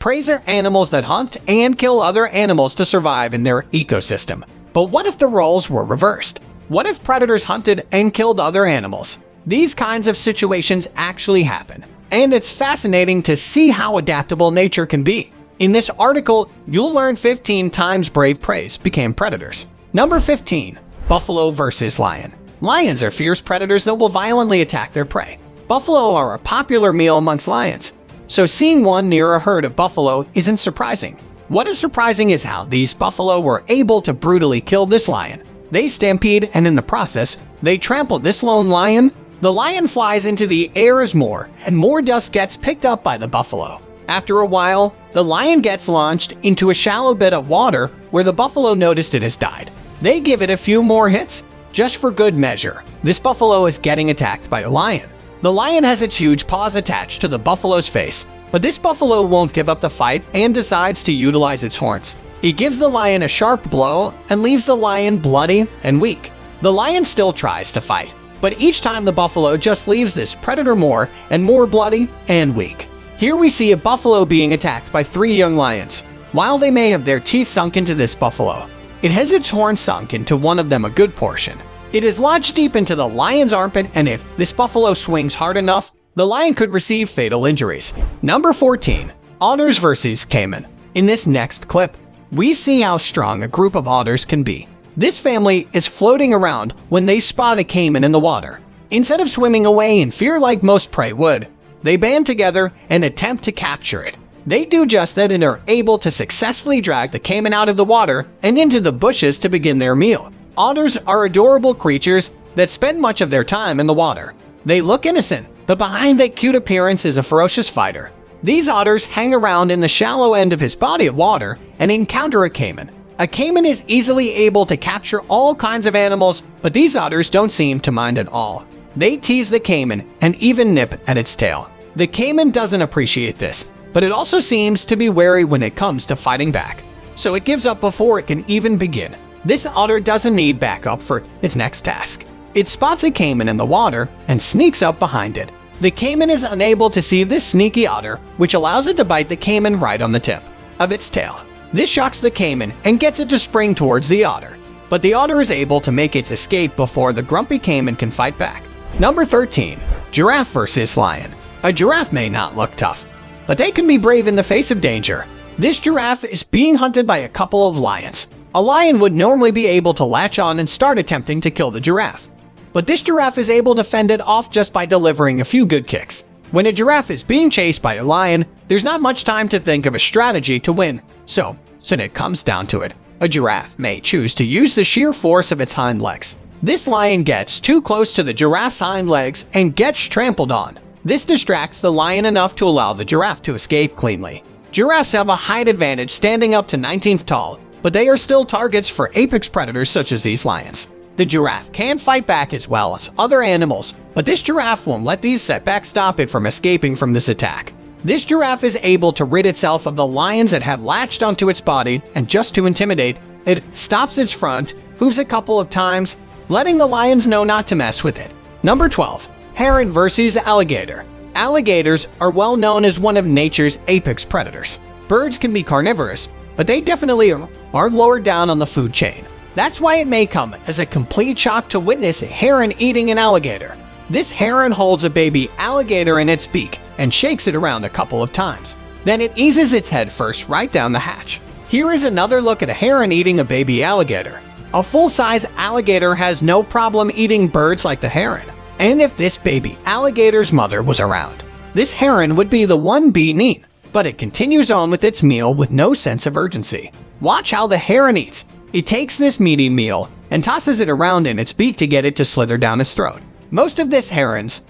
Preys are animals that hunt and kill other animals to survive in their ecosystem. But what if the roles were reversed? What if predators hunted and killed other animals? These kinds of situations actually happen, and it's fascinating to see how adaptable nature can be. In this article, you'll learn 15 times brave preys became predators. Number 15. Buffalo versus lion. Lions are fierce predators that will violently attack their prey. Buffalo are a popular meal amongst lions, so seeing one near a herd of buffalo isn't surprising. What is surprising is how these buffalo were able to brutally kill this lion. They stampede, and in the process, they trampled this lone lion. The lion flies into the air as more and more dust gets picked up by the buffalo. After a while, the lion gets launched into a shallow bit of water where the buffalo noticed it has died. They give it a few more hits, just for good measure. This buffalo is getting attacked by a lion. The lion has its huge paws attached to the buffalo's face, but this buffalo won't give up the fight and decides to utilize its horns. It gives the lion a sharp blow and leaves the lion bloody and weak. The lion still tries to fight, but each time the buffalo just leaves this predator more and more bloody and weak. Here we see a buffalo being attacked by 3 young lions. While they may have their teeth sunk into this buffalo, it has its horn sunk into one of them a good portion. It is lodged deep into the lion's armpit, and if this buffalo swings hard enough, the lion could receive fatal injuries. Number 14. Otters versus caiman. In this next clip, we see how strong a group of otters can be. This family is floating around when they spot a caiman in the water. Instead of swimming away in fear like most prey would, they band together and attempt to capture it. They do just that and are able to successfully drag the caiman out of the water and into the bushes to begin their meal. Otters are adorable creatures that spend much of their time in the water. They look innocent, but behind that cute appearance is a ferocious fighter. These otters hang around in the shallow end of his body of water and encounter a caiman. A caiman is easily able to capture all kinds of animals, but these otters don't seem to mind at all. They tease the caiman and even nip at its tail. The caiman doesn't appreciate this, but it also seems to be wary when it comes to fighting back, so it gives up before it can even begin. This otter doesn't need backup for its next task. It spots a caiman in the water and sneaks up behind it. The caiman is unable to see this sneaky otter, which allows it to bite the caiman right on the tip of its tail. This shocks the caiman and gets it to spring towards the otter, but the otter is able to make its escape before the grumpy caiman can fight back. Number 13. Giraffe versus lion. A giraffe may not look tough, but they can be brave in the face of danger. This giraffe is being hunted by a couple of lions. A lion would normally be able to latch on and start attempting to kill the giraffe, but this giraffe is able to fend it off just by delivering a few good kicks. When a giraffe is being chased by a lion, there's not much time to think of a strategy to win. So when it comes down to it, a giraffe may choose to use the sheer force of its hind legs. This lion gets too close to the giraffe's hind legs and gets trampled on. This distracts the lion enough to allow the giraffe to escape cleanly. Giraffes have a height advantage standing up to 19 feet tall, but they are still targets for apex predators such as these lions. The giraffe can fight back as well as other animals, but this giraffe won't let these setbacks stop it from escaping from this attack. This giraffe is able to rid itself of the lions that have latched onto its body, and just to intimidate, it stops its front, hooves a couple of times, letting the lions know not to mess with it. Number 12. Heron versus alligator. Alligators are well known as one of nature's apex predators. Birds can be carnivorous, but they definitely are lower down on the food chain. That's why it may come as a complete shock to witness a heron eating an alligator. This heron holds a baby alligator in its beak and shakes it around a couple of times. Then it eases its head first right down the hatch. Here is another look at a heron eating a baby alligator. A full-size alligator has no problem eating birds like the heron. And if this baby alligator's mother was around, this heron would be the one being eaten. But it continues on with its meal with no sense of urgency. Watch how the heron eats. It takes this meaty meal and tosses it around in its beak to get it to slither down its throat. Most of this heron's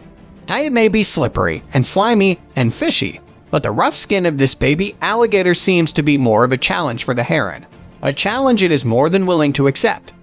diet may be slippery and slimy and fishy, but the rough skin of this baby alligator seems to be more of a challenge for the heron. A challenge it is more than willing to accept.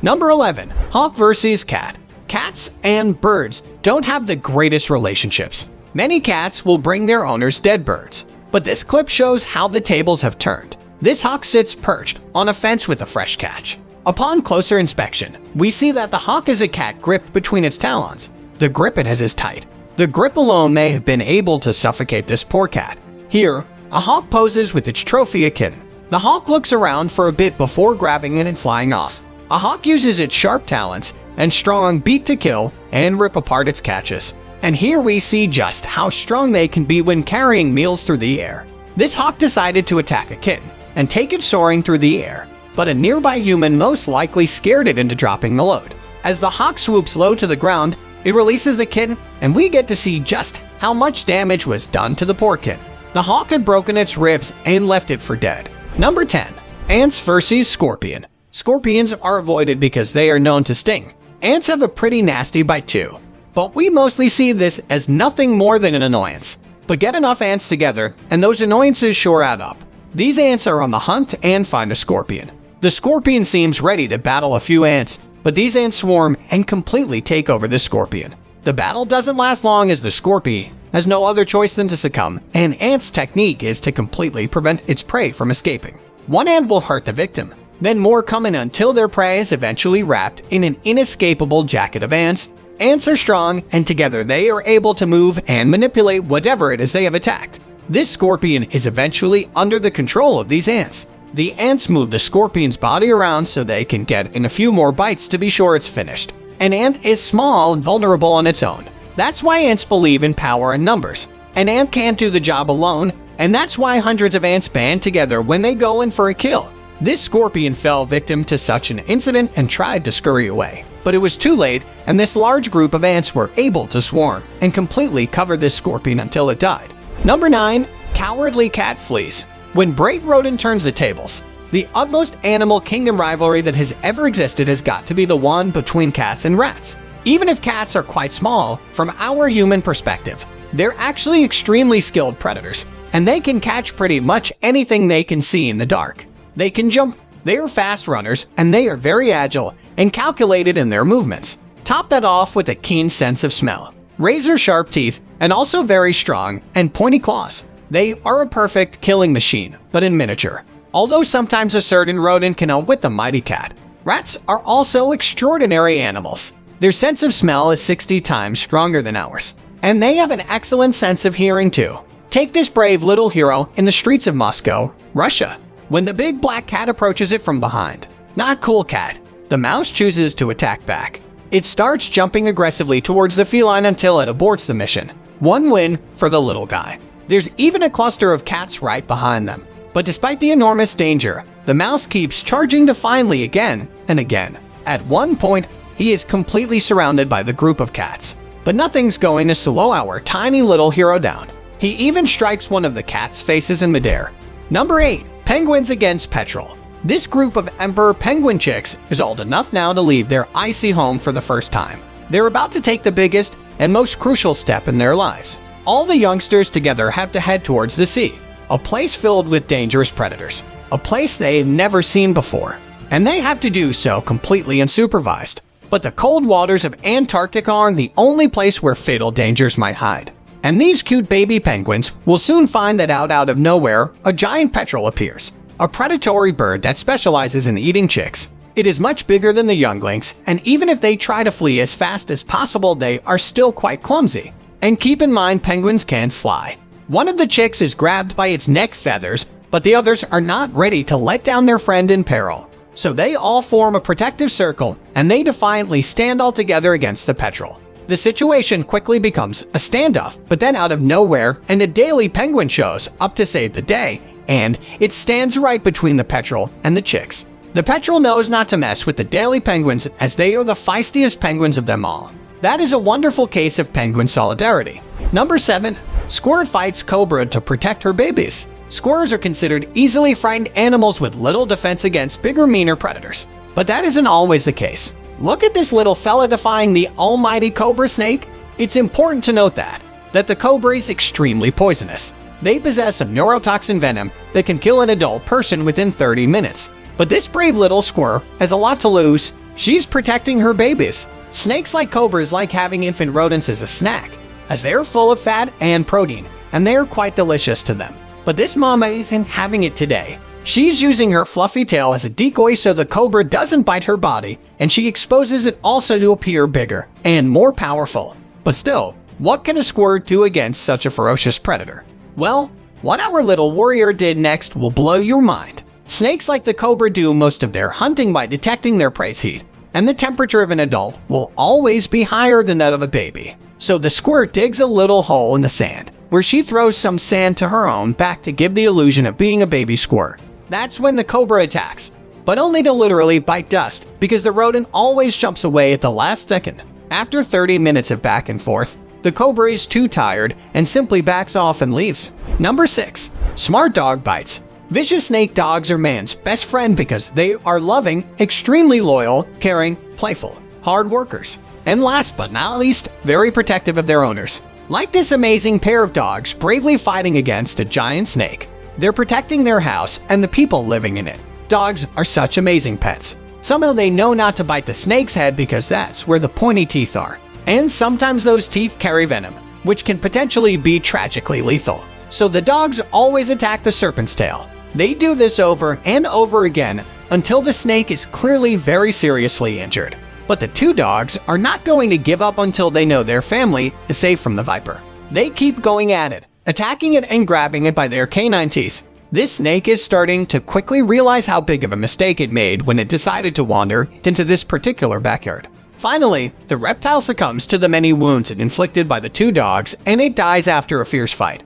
Number 11. Hawk versus cat. Cats and birds don't have the greatest relationships. Many cats will bring their owners dead birds, but this clip shows how the tables have turned. This hawk sits perched on a fence with a fresh catch. Upon closer inspection, we see that the hawk is a cat gripped between its talons. The grip it has is tight. The grip alone may have been able to suffocate this poor cat. Here, A hawk poses with its trophy akin. The hawk looks around for a bit before grabbing it and flying off. A hawk uses its sharp talons and strong beak to kill and rip apart its catches. And here we see just how strong they can be when carrying meals through the air. This hawk decided to attack a kitten and take it soaring through the air, but a nearby human most likely scared it into dropping the load. As the hawk swoops low to the ground, it releases the kitten, and we get to see just how much damage was done to the poor kitten. The hawk had broken its ribs and left it for dead. Number 10. Ants vs. Scorpion. Scorpions are avoided because they are known to sting. Ants have a pretty nasty bite too, but we mostly see this as nothing more than an annoyance. But get enough ants together, and those annoyances sure add up. These ants are on the hunt and find a scorpion. The scorpion seems ready to battle a few ants, but these ants swarm and completely take over the scorpion. The battle doesn't last long as the scorpion has no other choice than to succumb, and ant's technique is to completely prevent its prey from escaping. One ant will hurt the victim, then more come in until their prey is eventually wrapped in an inescapable jacket of ants. Ants are strong, and together they are able to move and manipulate whatever it is they have attacked. This scorpion is eventually under the control of these ants. The ants move the scorpion's body around so they can get in a few more bites to be sure it's finished. An ant is small and vulnerable on its own. That's why ants believe in power and numbers. An ant can't do the job alone, and that's why hundreds of ants band together when they go in for a kill. This scorpion fell victim to such an incident and tried to scurry away, but it was too late, and this large group of ants were able to swarm and completely cover this scorpion until it died. Number 9. Cowardly cat flees. When brave rodent turns the tables, the utmost animal kingdom rivalry that has ever existed has got to be the one between cats and rats. Even if cats are quite small, from our human perspective, they're actually extremely skilled predators, and they can catch pretty much anything they can see in the dark. They can jump, they are fast runners, and they are very agile and calculated in their movements. Top that off with a keen sense of smell, razor-sharp teeth, and also very strong and pointy claws. They are a perfect killing machine, but in miniature. Although sometimes a certain rodent can outwit the mighty cat, rats are also extraordinary animals. Their sense of smell is 60 times stronger than ours, and they have an excellent sense of hearing too. Take this brave little hero in the streets of Moscow, Russia. When the big black cat approaches it from behind, not cool cat, the mouse chooses to attack back. It starts jumping aggressively towards the feline until it aborts the mission. One win for the little guy. There's even a cluster of cats right behind them. But despite the enormous danger, the mouse keeps charging defiantly again and again. At one point, he is completely surrounded by the group of cats. But nothing's going to slow our tiny little hero down. He even strikes one of the cat's faces in midair. Number 8. Penguins against petrel. This group of emperor penguin chicks is old enough now to leave their icy home for the first time. They're about to take the biggest and most crucial step in their lives. All the youngsters together have to head towards the sea, a place filled with dangerous predators, a place they've never seen before, and they have to do so completely unsupervised. But the cold waters of Antarctica aren't the only place where fatal dangers might hide. And these cute baby penguins will soon find that out of nowhere, a giant petrel appears, a predatory bird that specializes in eating chicks. It is much bigger than the younglings, and even if they try to flee as fast as possible, they are still quite clumsy. And keep in mind, penguins can't fly. One of the chicks is grabbed by its neck feathers, but the others are not ready to let down their friend in peril. So they all form a protective circle, and they defiantly stand all together against the petrel. The situation quickly becomes a standoff, but then out of nowhere, an Adelie penguin shows up to save the day, and it stands right between the petrel and the chicks. The petrel knows not to mess with the Adelie penguins, as they are the feistiest penguins of them all. That is a wonderful case of penguin solidarity. Number 7. Squirrel fights cobra to protect her babies. Squirrels are considered easily frightened animals with little defense against bigger, meaner predators. But that isn't always the case. Look at this little fella defying the almighty cobra snake. It's important to note that the cobra is extremely poisonous. They possess a neurotoxin venom that can kill an adult person within 30 minutes. But this brave little squirrel has a lot to lose. She's protecting her babies. Snakes like cobras like having infant rodents as a snack, as they are full of fat and protein, and they are quite delicious to them. But this mama isn't having it today. She's using her fluffy tail as a decoy so the cobra doesn't bite her body, and she exposes it also to appear bigger and more powerful. But still, what can a squirrel do against such a ferocious predator? Well, What our little warrior did next will blow your mind. Snakes like the cobra do most of their hunting by detecting their prey's heat, and the temperature of an adult will always be higher than that of a baby. So the squirt digs a little hole in the sand, where she throws some sand to her own back to give the illusion of being a baby squirt. That's when the cobra attacks, but only to literally bite dust, because the rodent always jumps away at the last second. After 30 minutes of back and forth, the cobra is too tired and simply backs off and leaves. Number 6. Smart dog bites. Vicious snake dogs are man's best friend because they are loving, extremely loyal, caring, playful, hard workers, and last but not least, very protective of their owners. Like this amazing pair of dogs bravely fighting against a giant snake, they're protecting their house and the people living in it. Dogs are such amazing pets. Somehow they know not to bite the snake's head because that's where the pointy teeth are. And sometimes those teeth carry venom, which can potentially be tragically lethal. So the dogs always attack the serpent's tail. They do this over and over again until the snake is clearly very seriously injured. But the two dogs are not going to give up until they know their family is safe from the viper. They keep going at it, attacking it and grabbing it by their canine teeth. This snake is starting to quickly realize how big of a mistake it made when it decided to wander into this particular backyard. Finally, the reptile succumbs to the many wounds it inflicted by the two dogs, and it dies after a fierce fight.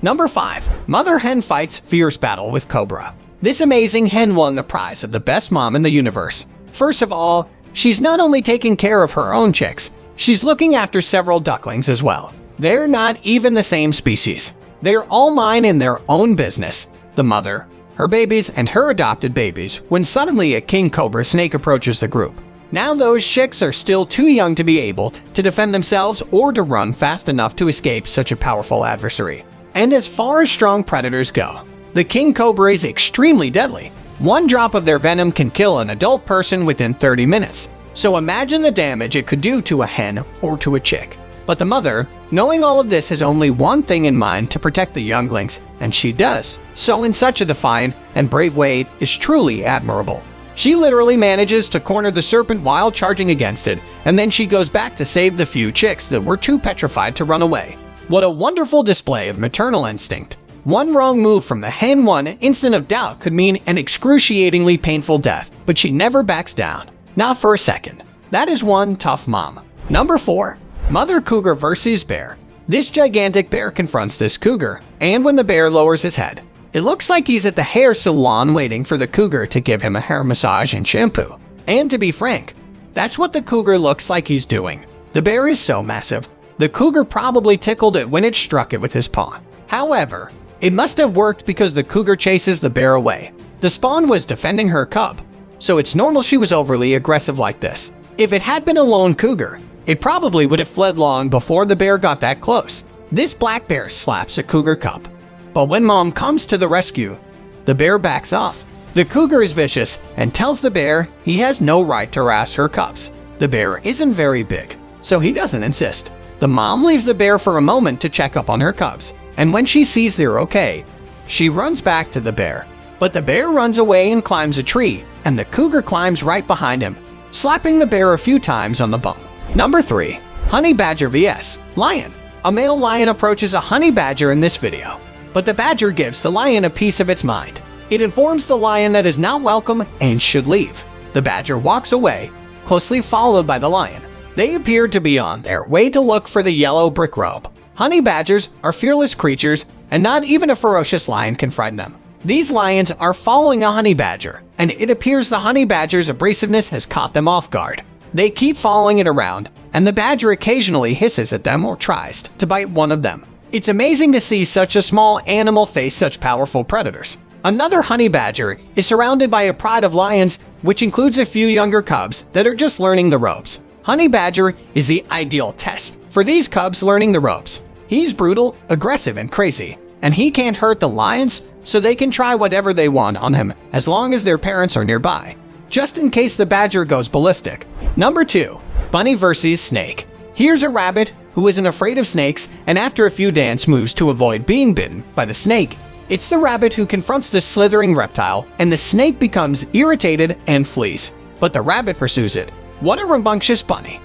Number 5. Mother hen fights fierce battle with cobra. This amazing hen won the prize of the best mom in the universe. First of all, she's not only taking care of her own chicks, she's looking after several ducklings as well. They're not even the same species. They're all mine in their own business. The mother, her babies, and her adopted babies, when suddenly a king cobra snake approaches the group. Now those chicks are still too young to be able to defend themselves or to run fast enough to escape such a powerful adversary. And as far as strong predators go, the king cobra is extremely deadly. One drop of their venom can kill an adult person within 30 minutes. So imagine the damage it could do to a hen or to a chick. But the mother, knowing all of this, has only one thing in mind: to protect the younglings, and she does so in such a defiant and brave way is truly admirable. She literally manages to corner the serpent while charging against it, and then she goes back to save the few chicks that were too petrified to run away. What a wonderful display of maternal instinct. One wrong move from the hen, one instant of doubt, could mean an excruciatingly painful death, but she never backs down. Not for a second. That is one tough mom. Number 4. Mother cougar versus bear. This gigantic bear confronts this cougar, and when the bear lowers his head, it looks like he's at the hair salon waiting for the cougar to give him a hair massage and shampoo. And to be frank, that's what the cougar looks like he's doing. The bear is so massive, the cougar probably tickled it when it struck it with his paw. However, it must have worked because the cougar chases the bear away. The spawn was defending her cub, so it's normal she was overly aggressive like this. If it had been a lone cougar, it probably would have fled long before the bear got that close. This black bear slaps a cougar cub, but when mom comes to the rescue, the bear backs off. The cougar is vicious and tells the bear he has no right to harass her cubs. The bear isn't very big, so he doesn't insist. The mom leaves the bear for a moment to check up on her cubs, and when she sees they're okay, she runs back to the bear. But the bear runs away and climbs a tree, and the cougar climbs right behind him, slapping the bear a few times on the bum. Number 3. Honey badger vs. lion. A male lion approaches a honey badger in this video, but the badger gives the lion a piece of its mind. It informs the lion that is not welcome and should leave. The badger walks away, closely followed by the lion. They appear to be on their way to look for the yellow brick robe. Honey badgers are fearless creatures, and not even a ferocious lion can frighten them. These lions are following a honey badger, and it appears the honey badger's abrasiveness has caught them off guard. They keep following it around, and the badger occasionally hisses at them or tries to bite one of them. It's amazing to see such a small animal face such powerful predators. Another honey badger is surrounded by a pride of lions, which includes a few younger cubs that are just learning the ropes. Honey badger is the ideal test for these cubs learning the ropes. He's brutal, aggressive, and crazy, and he can't hurt the lions, so they can try whatever they want on him as long as their parents are nearby, just in case the badger goes ballistic. Number 2. Bunny versus snake. Here's a rabbit who isn't afraid of snakes, and after a few dance moves to avoid being bitten by the snake, it's the rabbit who confronts the slithering reptile, and the snake becomes irritated and flees. But the rabbit pursues it. What a rambunctious bunny.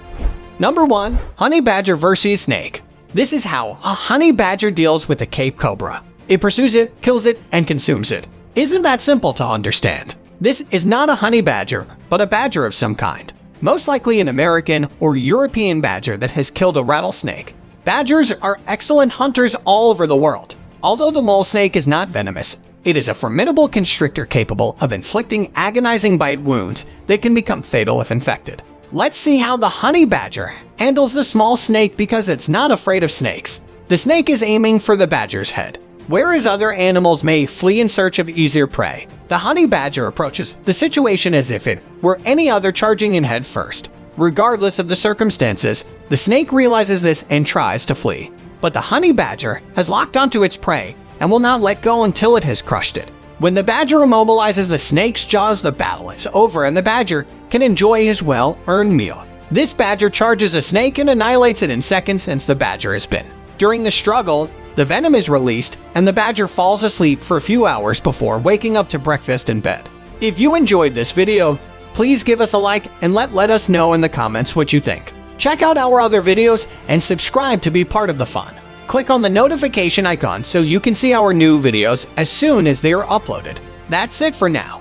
Number 1. Honey badger versus snake. This is how a honey badger deals with a Cape cobra. It pursues it, kills it, and consumes it. Isn't that simple to understand? This is not a honey badger, but a badger of some kind. Most likely an American or European badger that has killed a rattlesnake. Badgers are excellent hunters all over the world. Although the mole snake is not venomous, it is a formidable constrictor capable of inflicting agonizing bite wounds that can become fatal if infected. Let's see how the honey badger handles the small snake because it's not afraid of snakes. The snake is aiming for the badger's head. Whereas other animals may flee in search of easier prey, the honey badger approaches the situation as if it were any other, charging in head first. Regardless of the circumstances, the snake realizes this and tries to flee. But the honey badger has locked onto its prey and will not let go until it has crushed it. When the badger immobilizes the snake's jaws, the battle is over and the badger can enjoy his well-earned meal. This badger charges a snake and annihilates it in seconds since the badger has been. During the struggle, the venom is released and the badger falls asleep for a few hours before waking up to breakfast in bed. If you enjoyed this video, please give us a like and let us know in the comments what you think. Check out our other videos and subscribe to be part of the fun. Click on the notification icon so you can see our new videos as soon as they are uploaded. That's it for now.